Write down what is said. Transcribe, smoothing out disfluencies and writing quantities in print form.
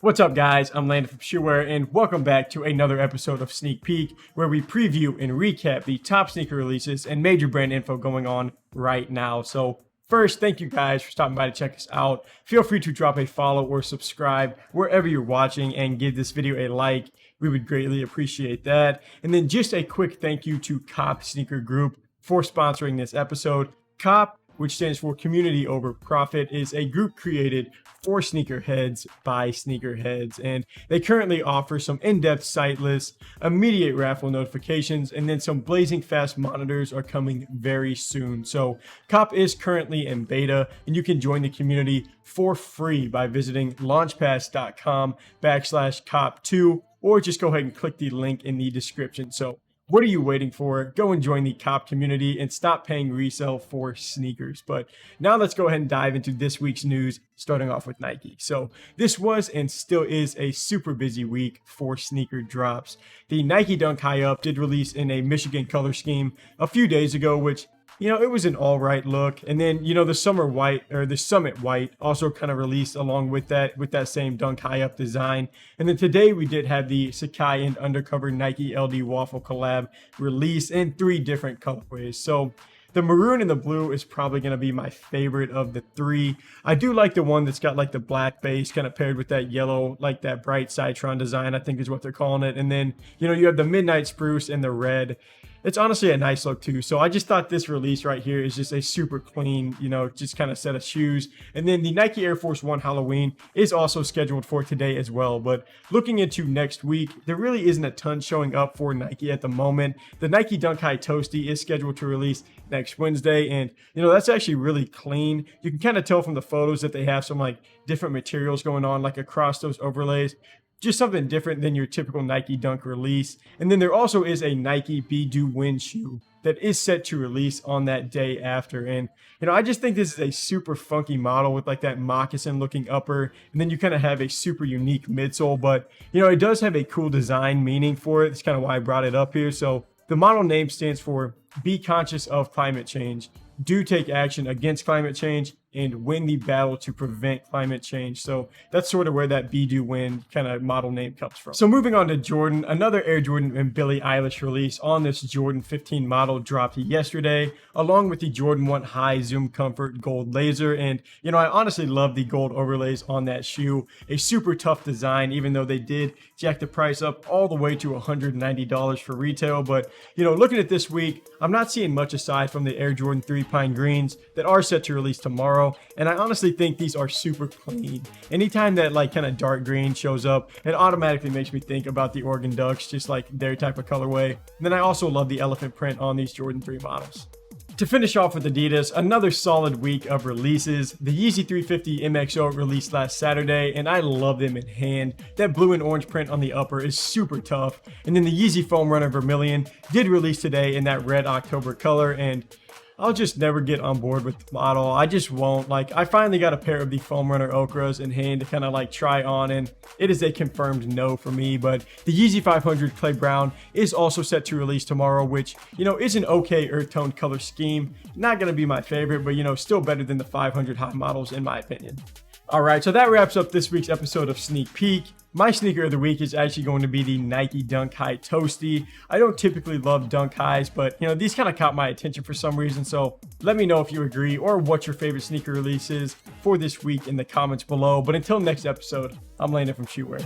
What's up, guys? I'm Landon from Shoeware, and welcome back to another episode of Sneak Peek, where we preview and recap the top sneaker releases and major brand info going on right now. So first, thank you guys for stopping by to check us out. Feel free to drop a follow or subscribe wherever you're watching and give this video a like. We would greatly appreciate that. And then just a quick thank you to COP Sneaker Group for sponsoring this episode. COP, which stands for Community Over Profit, is a group created for sneakerheads by sneakerheads, and they currently offer some in-depth site lists, immediate raffle notifications, and then some blazing fast monitors are coming very soon. So COP is currently in beta, and you can join the community for free by visiting launchpass.com/COP2, or just go ahead and click the link in the description. So what are you waiting for? Go and join the COP community and stop paying resale for sneakers. But now let's go ahead and dive into this week's news, starting off with Nike. So this was and still is a super busy week for sneaker drops. The Nike Dunk High Up did release in a Michigan color scheme a few days ago, which, you know, it was an all right look. And then, you know, the Summit White also kind of released along with that same Dunk High Up design. And then today we did have the Sacai and Undercover Nike LD Waffle collab release in 3 different colorways. So the maroon and the blue is probably going to be my favorite of the 3. I do like the one that's got like the black base kind of paired with that yellow, like that bright Citron design, I think is what they're calling it. And then, you know, you have the Midnight Spruce and the red. It's honestly a nice look too. So I just thought this release right here is just a super clean, you know, just kind of set of shoes. And then the Nike Air Force 1 Halloween is also scheduled for today as well. But looking into next week, there really isn't a ton showing up for Nike at the moment. The Nike Dunk High Toasty is scheduled to release next Wednesday. And, you know, that's actually really clean. You can kind of tell from the photos that they have some like different materials going on, like across those overlays. Just something different than your typical Nike Dunk release. And then there also is a Nike Be-Do Win shoe that is set to release on that day after. And, you know, I just think this is a super funky model with like that moccasin looking upper. And then you kind of have a super unique midsole, but, you know, it does have a cool design meaning for it. That's kind of why I brought it up here. So the model name stands for Be Conscious of Climate Change, Do Take Action Against Climate Change, and Win the Battle to Prevent Climate Change. So that's sort of where that Be Do Win kind of model name comes from. So moving on to Jordan, another Air Jordan and Billie Eilish release on this Jordan 15 model dropped yesterday, along with the Jordan 1 High Zoom Comfort Gold Laser. And, you know, I honestly love the gold overlays on that shoe. A super tough design, even though they did jack the price up all the way to $190 for retail. But, you know, looking at this week, I'm not seeing much aside from the Air Jordan 3 Pine Greens that are set to release tomorrow. And I honestly think these are super clean. Anytime that like kind of dark green shows up, it automatically makes me think about the Oregon Ducks, just like their type of colorway. And then I also love the elephant print on these Jordan 3 models. To finish off with Adidas, another solid week of releases. The Yeezy 350 MXO released last Saturday, and I love them in hand. That blue and orange print on the upper is super tough. And then the Yeezy Foam Runner Vermilion did release today in that red October color, and I'll just never get on board with the model. I just won't. Like, I finally got a pair of the Foam Runner Ochras in hand to kind of like try on, and it is a confirmed no for me. But the Yeezy 500 Clay Brown is also set to release tomorrow, which, you know, is an okay earth tone color scheme. Not going to be my favorite, but, you know, still better than the 500 high models in my opinion. All right, so that wraps up this week's episode of Sneak Peek. My sneaker of the week is actually going to be the Nike Dunk High Toasty. I don't typically love Dunk Highs, but, you know, these kind of caught my attention for some reason. So let me know if you agree or what your favorite sneaker release is for this week in the comments below. But until next episode, I'm Landon from Shoeware.